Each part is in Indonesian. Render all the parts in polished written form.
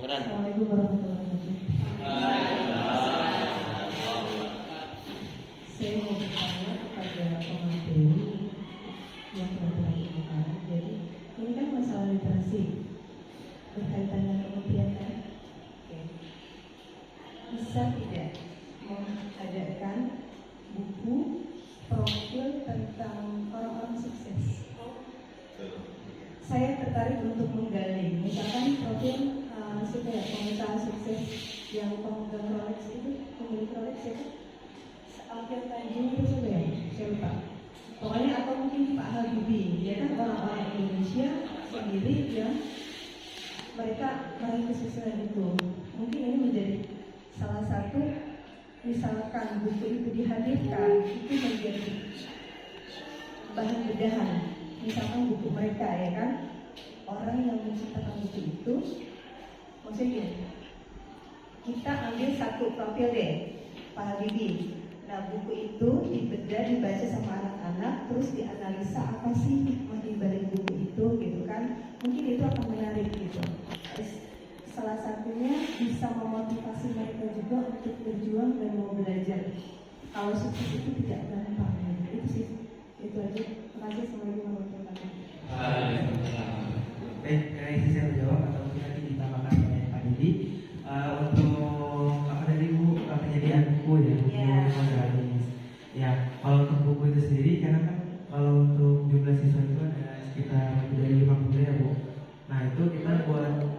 Assalamualaikum warahmatullahi wabarakatuh. Saya mau bertanya kepada pemateri yang telah berbicara. Jadi ini kan masalah literasi berkaitan dengan kementerian kan? Oke. Bisa tidak mengadakan buku profil tentang orang-orang sukses? Saya tertarik untuk menggali, misalkan profil pengusaha sukses yang pemegang Rolex itu, pemilik Rolex itu Alfian Tanjung itu saya lupa. Pokoknya atau mungkin Pak Habibie, dia kan orang-orang Indonesia sendiri yang mereka meraih kesuksesan itu. Mungkin ini menjadi salah satu, misalkan buku itu dihadirkan, itu menjadi bahan bedahan. Misalkan buku mereka ya kan, orang yang menciptakan buku itu, maksudnya kita ambil satu profil deh, Pak Habibie. Nah buku itu dibedah, dibaca sama anak-anak, terus dianalisa apa sih hikmah di balik buku itu, gitu kan? Mungkin itu akan menarik gitu. Terus, salah satunya bisa memotivasi mereka juga untuk berjuang dan mau belajar. Kalau sukses itu tidak gampang, gitu. Itu sih, itu aja. Terima kasih. Assalamualaikum warahmatullahi wabarakatuh. Baik, ini saya menjawab atau mungkin nanti ditambahkan oleh Pak Didi. Untuk apa dari Bu penyediaan buku ya, buku gratis. Ya, kalau untuk buku itu sendiri, karena kan kalau untuk jumlah siswa itu ada sekitar lebih dari 50 ya Bu. Nah itu kita buat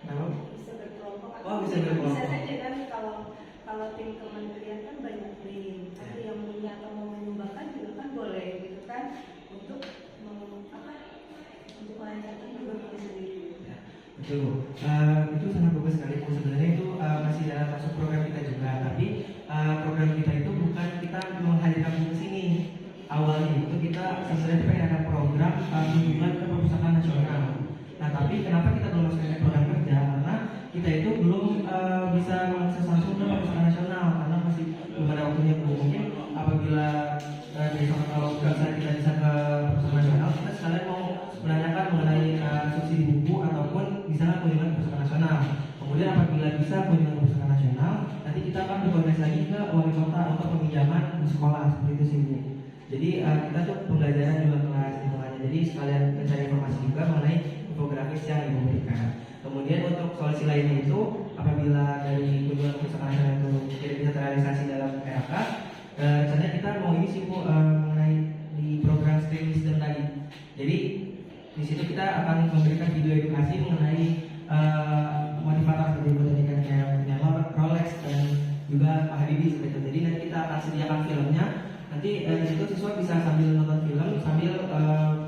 apa? Bisa berkelompok. Bisa berkelompok. Bisa saja kan kalau tim kementerian kan banyak tim. Tapi yang punya atau mau menyumbangkan juga kan boleh gitu kan, untuk untuk melancarkan juga diri sendiri. Betul Bu. Itu sangat bagus sekali Bu. Sebenarnya itu masih dalam masuk program kita juga, tapi program kita itu bukan kita menghadirkan buku sini. Awalnya itu kita sebenarnya pengen ada program kunjungan ke perpustakaan nasional. Nah tapi kenapa kita belum masuk ke program kerja? Karena kita itu belum bisa mengakses langsung ke perpustakaan nasional karena masih belum ada waktunya Bu. Mungkin apabila besok kalau kita bisa ke perpustakaan nasional, kita sekalian mau menanyakan mengenai subsidi buku ataupun misalnya kunjungan perpustakaan nasional. Kemudian apabila bisa kunjungan perpustakaan nasional, nanti kita akan berkoordinasi lagi ke wali kota untuk peminjaman di sekolah seperti itu sih Bu. Jadi kita tuh pembelajaran juga kelas lingkungannya. Jadi sekalian mencari informasi juga mengenai infografis yang Ibu berikan. Kemudian untuk solusi lainnya itu apabila dari kunjungan perpustakaan nasional itu tidak bisa terrealisasi dalam PHK, rencananya kita mau ini sih Bu mengenai di program STEM Wisdom tadi. Jadi di situ kita akan memberikan video edukasi mengenai motivator seperti Bu tadi kan, kayak Rolex dan juga Pak Habibie seperti itu. Jadi nanti kita akan sediakan filmnya. Nanti di situ siswa bisa sambil nonton film sambil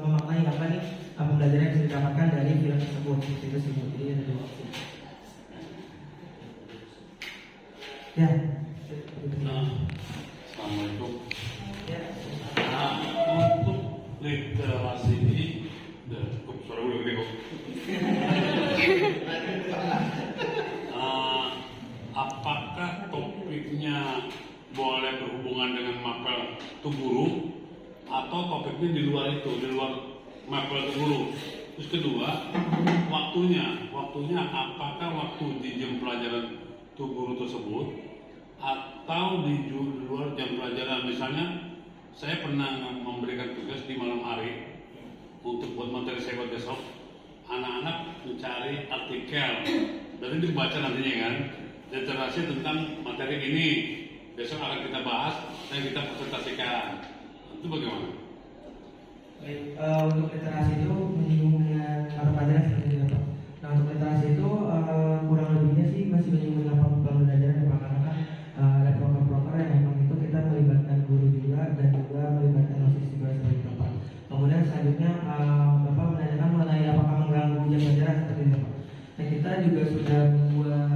memaknai apa nih pembelajaran yang bisa didapatkan dari film tersebut. Itu sih Bu. Jadi ada dua opsi. Ya. Assalamualaikum. Ya. Untuk literasi ini, suara udah gede kok. Apakah topiknya boleh berhubungan dengan mapel Tuguru atau topiknya di luar itu, di luar mapel Tuguru? Terus kedua, waktunya apakah waktu di jam pelajaran Tuguru tersebut atau di luar jam pelajaran? Misalnya saya pernah memberikan tugas di malam hari untuk buat materi saya buat besok, anak-anak mencari artikel, berarti dibaca nantinya kan, literasi tentang materi ini besok akan kita bahas dan kita presentasikan. Itu bagaimana? Baik, untuk literasi itu menyinggung dengan mata pelajaran seperti itu Pak. Nah untuk literasi itu kurang lebihnya sih masih menyinggung dengan pembelajaran ya Pak, karena kan ada proker-proker yang memang itu kita melibatkan guru juga dan juga melibatkan OSIS juga seperti itu Pak. Kemudian selanjutnya Bapak menanyakan mengenai apakah mengganggu jam pelajaran seperti itu Pak. Nah kita juga sudah membuat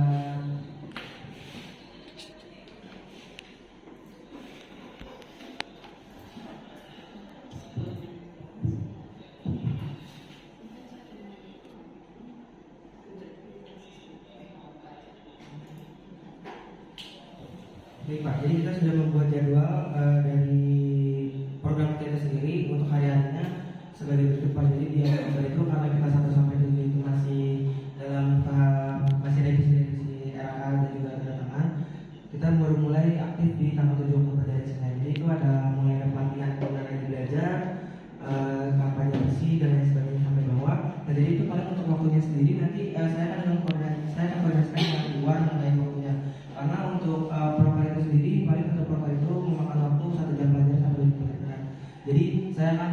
Baik Pak, jadi kita sudah membuat jadwal dari program kita sendiri untuk hari-harinya sebagai berikut Pak. Jadi di Oktober itu karena kita 1 sampai 7 itu masih dalam tahap masih ada nanti saya akan koordinasikan dengan luar mengenai waktunya. Karena untuk proker itu sendiri paling untuk proker itu memakan waktu 1 jam pelajaran sampai 2 jam pelajaran. Jadi saya akan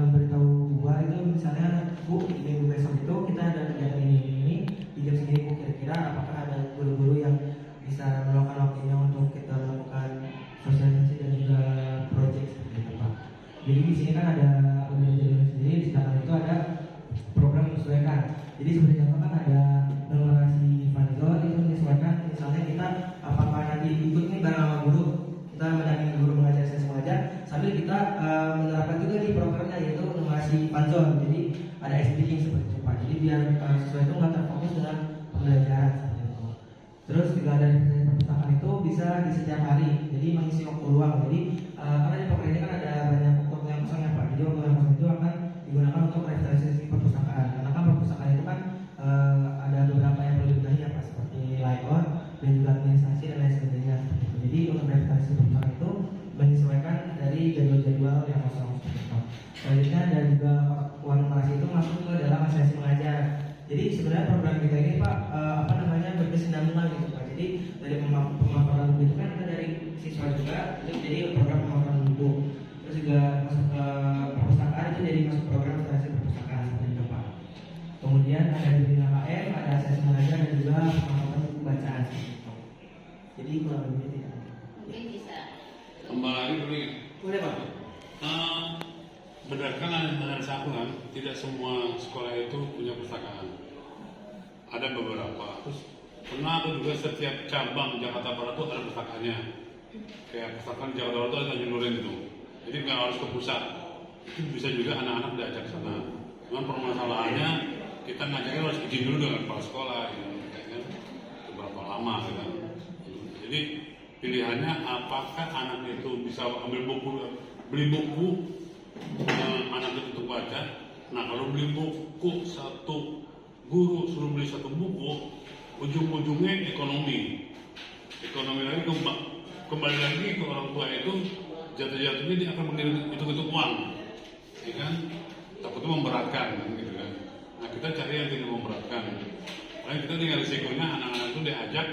memberitahu luar itu misalnya Bu di minggu besok itu kita ada kegiatan ini di jam segini Bu, kira-kira apakah ada guru-guru yang bisa meluangkan waktunya untuk kita melakukan sosialisasi dan juga proyek seperti itu Pak. Jadi di sini kan ada jadwal sendiri, di sana itu ada program menyesuaikan. Jadi seperti contoh kan ada numerasi Vanzo itu menyesuaikan. Misalnya kita apakah nanti ikut nih bareng sama guru, kita mendampingi guru mengajar sesi mengajar, sambil kita menerapkan juga di programnya yaitu numerasi Vanzo. Jadi ada explaining seperti itu Pak. Jadi biar sesuai itu nggak terfokus dengan pembelajaran seperti itu. Terus juga ada perpustakaan itu bisa di setiap hari, jadi mengisi waktu luang. Jadi karena di program ini kan ada banyak waktu yang kosong ya Pak. Jadi waktu yang kosong itu akan digunakan untuk revitalisasi perpustakaan. Karena kan perpustakaan itu kan ada beberapa yang perlu dibenahi ya Pak, seperti layout dan juga administrasi dan lain sebagainya. Jadi untuk revitalisasi perpustakaan itu menyesuaikan dari jadwal-jadwal yang kosong seperti itu. Selanjutnya ada juga uang numerasi itu masuk ke dalam sesi mengajar. Jadi sebenarnya program kita ini Pak berkesinambungan gitu Pak. Jadi dari pemaparan buku itu kan kita dari siswa juga itu jadi program pemaparan buku. Terus juga masuk ke perpustakaan itu jadi masuk program literasi perpustakaan seperti itu Pak. Kemudian ada di KKM, ada sesi mengajar dan juga pemaparan buku bacaan seperti itu. Jadi kurang lebih tidak. Mungkin bisa Kembali boleh. Boleh Pak. Berdasarkan analisa aku kan, tidak semua sekolah itu punya perpustakaan. Ada beberapa. Pernah aku juga setiap cabang Jakarta Barat itu ada pustakaannya. Kayak perpustakaan Jakarta Barat itu ada Tanjung Duren itu. Jadi nggak harus ke pusat. Itu bisa juga anak-anak diajak ke sana. Cuman permasalahannya kita ngajaknya harus izin dulu dengan kepala sekolah, gitu. Kayaknya beberapa lama gitu. Jadi pilihannya apakah anak itu bisa ambil buku, beli buku, anak itu untuk baca. Nah kalau beli buku satu guru suruh beli satu buku, ujung-ujungnya ekonomi lagi kembali lagi ke orang tua itu jatuh-jatuhnya dia akan mengirim itu uang, ya kan? Takutnya memberatkan, gitu kan? Nah kita cari yang tidak memberatkan. Karena kita dengan risikonya anak-anak itu diajak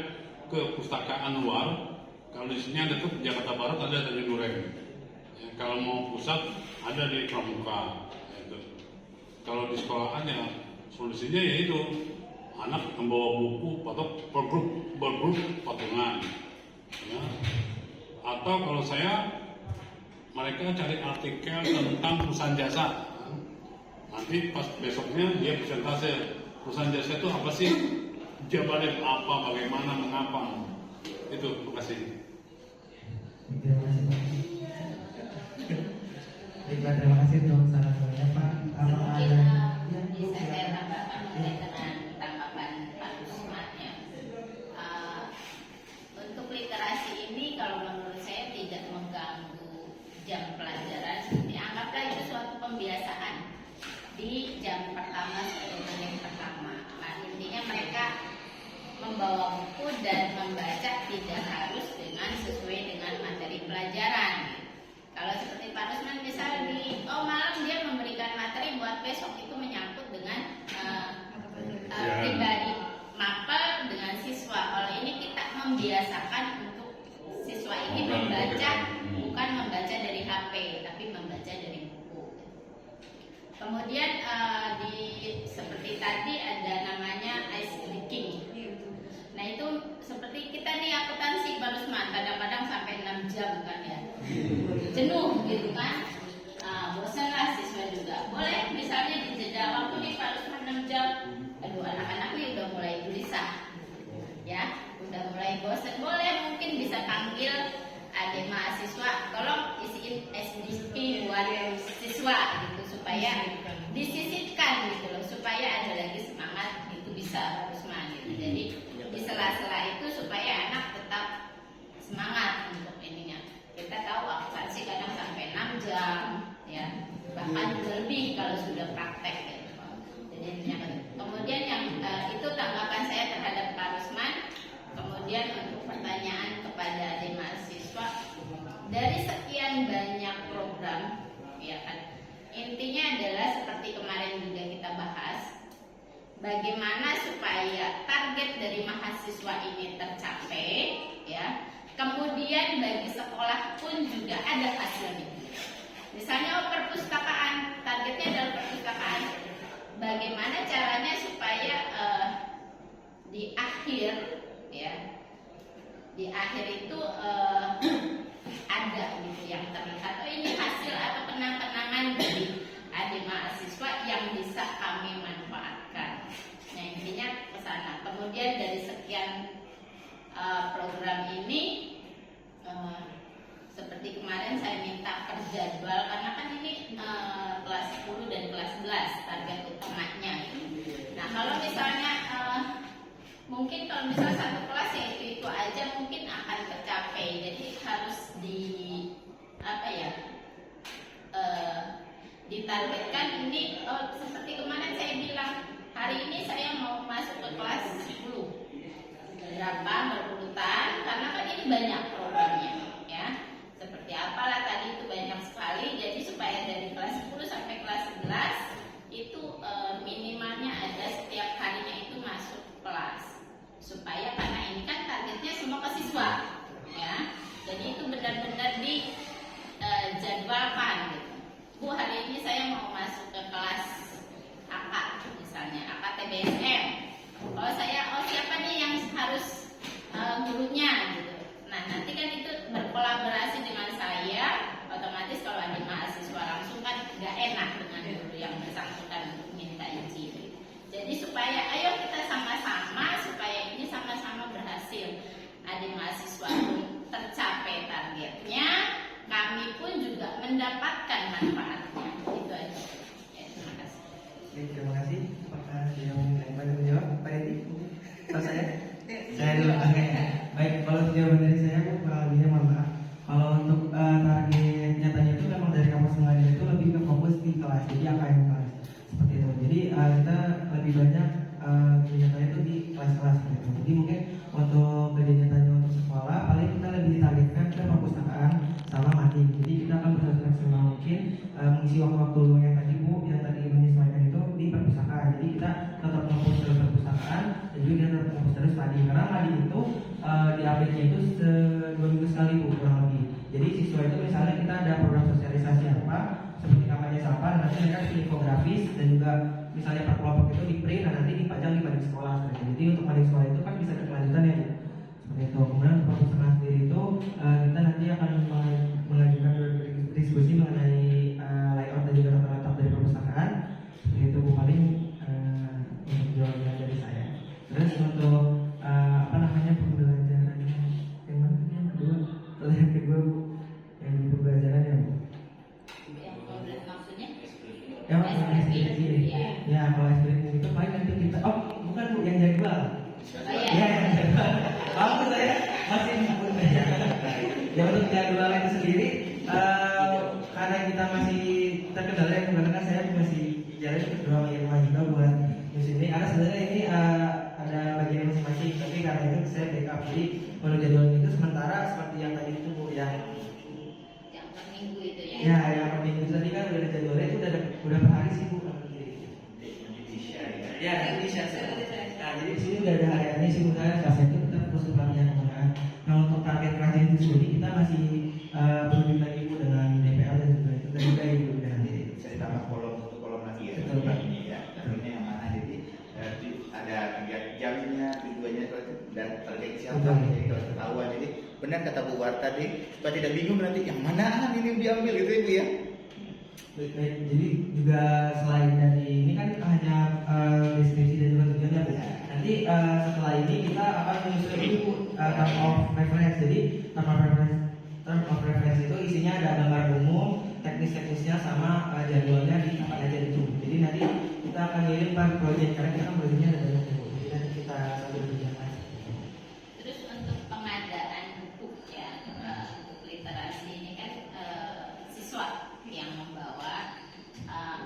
ke pustakaan luar. Kalau di sini ada tuh Jakarta Barat ada Tanjung Duren. Ya, kalau mau pusat ada di Pramuka. Gitu. Kalau di sekolahan ya solusinya yaitu anak membawa buku atau per grup patungan, ya. Atau kalau saya mereka cari artikel tentang perusahaan jasa. Nanti pas besoknya dia presentase perusahaan jasa itu apa sih, jabatannya apa, bagaimana, mengapa. Itu, terima kasih. Terima kasih Pak. Baiklah, terima kasih untuk saran-sarannya Pak. Apakah ada? bisa saya tambahkan terkait dengan tanggapan Pak Usman ya. Untuk literasi ini kalau menurut saya tidak mengganggu jam pelajaran. Anggaplah itu suatu pembiasaan di jam pertama atau menit pertama. Nah, intinya mereka membawa buku dan membaca tidak harus sesuai dengan materi pelajaran. Kalau seperti Pak Rusman misal di malam dia memberikan materi buat besok itu menyangkut dengan pribadi mapel dengan siswa. Kalau ini kita membiasakan untuk siswa ini membaca, bukan membaca dari HP tapi membaca dari buku. Kemudian seperti tadi ada namanya ice breaking. Nah itu seperti kita nih akuntansi Pak Rusman kadang-kadang sampai 6 jam kan ya, jenuh gitu kan. Bosan lah siswa juga. Boleh misalnya di jeda waktu nih Pak Rusman 6 jam, aduh anak-anak nih udah mulai gelisah ya, udah mulai bosan. Boleh mungkin bisa panggil adik mahasiswa, tolong isiin SDP buat siswa gitu supaya disisipkan gitu loh, supaya ada lagi semangat itu bisa Pak Rusman gitu. Jadi di sela-sela itu supaya anak tetap semangat untuk ininya. Kita tahu akuntansi kadang sampai 6 jam ya, bahkan lebih kalau sudah praktek ya. Jadi kemudian yang itu tanggapan saya terhadap Pak Rusman. Kemudian untuk pertanyaan kepada adik mahasiswa, dari sekian banyak program ya kan, intinya adalah seperti kemarin juga kita bahas, bagaimana supaya target dari mahasiswa ini tercapai, ya. Kemudian bagi sekolah pun juga ada hasilnya. Misalnya perpustakaan, targetnya adalah perpustakaan. Bagaimana caranya supaya di akhir, ya, di akhir itu ada gitu yang terlihat. Oh, ini hasil atau kenang-kenangan dari adik mahasiswa yang bisa kami manfaatkan. Nah, intinya ke sana. Kemudian dari sekian program ini, seperti kemarin saya minta perjadwal, karena kan ini kelas 10 dan kelas 11 target utamanya. Nah, kalau misalnya mungkin kalau misalnya satu kelas ya itu aja mungkin akan tercapai. Jadi harus ditargetkan ini. Seperti kemarin saya bilang, hari ini saya mau masuk ke kelas 10 berapa berurutan, karena kan ini banyak programnya, ya. Seperti apalah tadi itu banyak sekali. Jadi supaya dari kelas 10 sampai kelas 11 itu minimalnya ada setiap harinya itu masuk kelas, supaya karena ini kan targetnya semua ke siswa, ya. Jadi itu benar-benar dijadwalkan gitu. Bu, hari ini saya mau masuk ke kelas AK misalnya, AKTBSM. Kalau saya, siapa nih yang harus gurunya gitu. Nah, nanti kan itu berkolaborasi dengan saya. Otomatis kalau ada mahasiswa langsung kan nggak enak dengan guru yang bersangkutan untuk minta izin. Jadi supaya ayo kita sama-sama, supaya ini sama-sama berhasil. Adik mahasiswa pun tercapai targetnya, kami pun juga mendapatkan manfaatnya. Itu aja. Ya, terima kasih. Oke, terima kasih. Apakah yang lain mau menjawab? Pak Edi, atau saya? Saya dulu. Oke. Baik, kalau jawaban dari saya, Bu, kurang lebihnya mohon maaf. Kalau untuk target nyatanya itu memang dari kampus mengajar itu lebih ke fokus di kelas, jadi AKM kelas seperti itu. Jadi kita lebih banyak kegiatannya itu di kelas-kelas gitu. Jadi mungkin untuk kegiatannya untuk sekolah, paling kita lebih ditargetkan ke perpustakaan sama mading. Jadi kita akan berusaha semaksimal mungkin mengisi waktu-waktu luang yang tadi Bu, yang tadi menyesuaikan itu di perpustakaan. Jadi kita tetap fokus terus perpustakaan dan juga kita tetap fokus terus mading. Karena mading itu di update-nya itu 2 minggu sekali Bu, kurang lebih. Jadi siswa itu misalnya kita ada program sosialisasi apa, seperti kampanye sampah, nanti mereka bikin infografis dan juga misalnya per kelompok itu di print, nah nanti dipajang di mading sekolah. Jadi untuk mading sekolah itu kan bisa berkelanjutan ya Bu. Seperti itu. Kemudian untuk perpustakaan sendiri itu kita nanti akan mengajukan diskusi mengenai layout dan juga tata letak dari perpustakaan. Seperti itu Bu, paling untuk jawaban dari saya. Terus untuk pembelajaran yang mana tadi yang kedua? Pertanyaan kedua Bu, yang di pembelajaran ya Bu. Yang problem maksudnya? Ya, ya, kalau SPP itu paling nanti kita, bukan Bu, yang jadwal. Ya, yang jadwal. Aku saya masih nyebut aja. Ya, untuk jadwal itu sendiri, karena kita masih terkendala ya, karena saya masih jalan berdua sama Irma juga buat musim ini. Karena sebenarnya ini ada bagian masing-masing, tapi karena itu saya backup. Jadi kalau jadwal itu sementara seperti yang tadi itu Bu, yang per minggu itu ya? Ya, yang per minggu tadi kan udah ada jadwalnya itu udah per hari sih Bu. Ya, Indonesia. Nah, jadi di sini udah ada hariannya sih Bu. Kelasnya itu kita terus pelatihan kemana. Nah, untuk target kerja itu sendiri kita masih berunding lagi Bu dengan DPL dan juga itu dan juga Ibu dan nanti Bisa ditambah satu kolom lagi ya. Betul, Pak. Ini ya, ini yang mana jadi ada 3 jamnya, tujuannya dan target siapa. Betul. Jadi kalau ketahuan, jadi benar kata Bu War tadi, supaya tidak bingung nanti yang mana ini yang diambil gitu ya Bu ya. Baik, jadi juga selain dari ini kan hanya deskripsi dan juga tujuannya Bu. Nanti setelah ini kita akan menyusun dulu term of reference. Jadi term of reference itu isinya ada gambar umum, teknis-teknisnya sama jadwalnya di apa aja itu. Jadi nanti kita akan ngirim per project karena kita kan projectnya ada banyak Bu. Jadi nanti kita sambil berjalan. Terus untuk pengadaan buku ya, untuk literasi ini kan siswa yang membawa,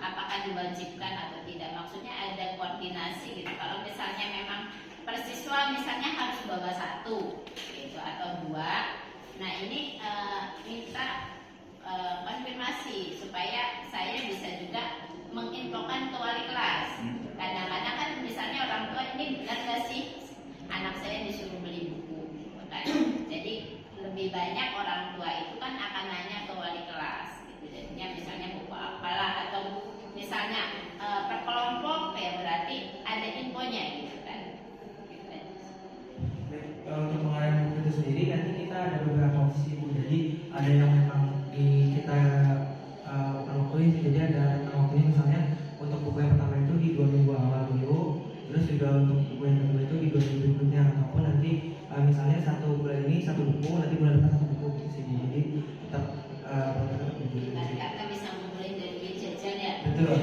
apakah diwajibkan atau tidak, maksudnya ada koordinasi gitu. Kalau misalnya memang persiswa misalnya harus bawa 1 gitu atau 2, nah ini minta konfirmasi supaya saya bisa juga menginfokan ke wali kelas. Kadang-kadang kan bisa misalnya orang tua ini benar nggak sih anak saya disuruh beli buku gitu kan. Jadi lebih banyak orang tua itu kan akan nanya ke wali kelas gitu. Jadinya misalnya buku apalah atau misalnya per kelompok ya berarti ada infonya gitu kan. Gitu. Untuk pengadaan buku itu sendiri nanti kita ada beberapa opsi Bu. Jadi ada yang memang di kita waktunya, jadi ada waktunya misalnya untuk buku yang pertama itu di 2 minggu awal dulu, terus juga untuk buku yang kedua itu di 2 minggu berikutnya, ataupun nanti misalnya satu bulan ini satu buku, nanti bulan depan satu buku gitu sih. Jadi tetap Karena bisa ngumpulin dari duit jajan ya. betul.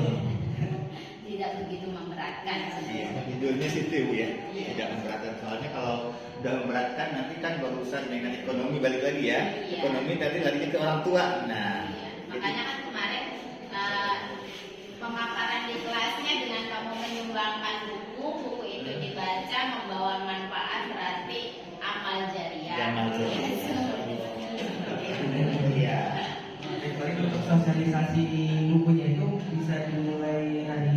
Tidak begitu memberatkan. Iya, judulnya sih itu ya, tidak memberatkan. Soalnya kalau udah memberatkan nanti kan berurusan dengan ekonomi, balik lagi ya. Iya. Ekonomi tadi larinya ke orang tua. Nah, Iya. Makanya kan kemarin pemaparan di kelasnya dengan kamu menyumbangkan buku itu dibaca membawa manfaat berarti amal jariah. Amal jariah. Iya. Paling untuk sosialisasi bukunya itu bisa dimulai hari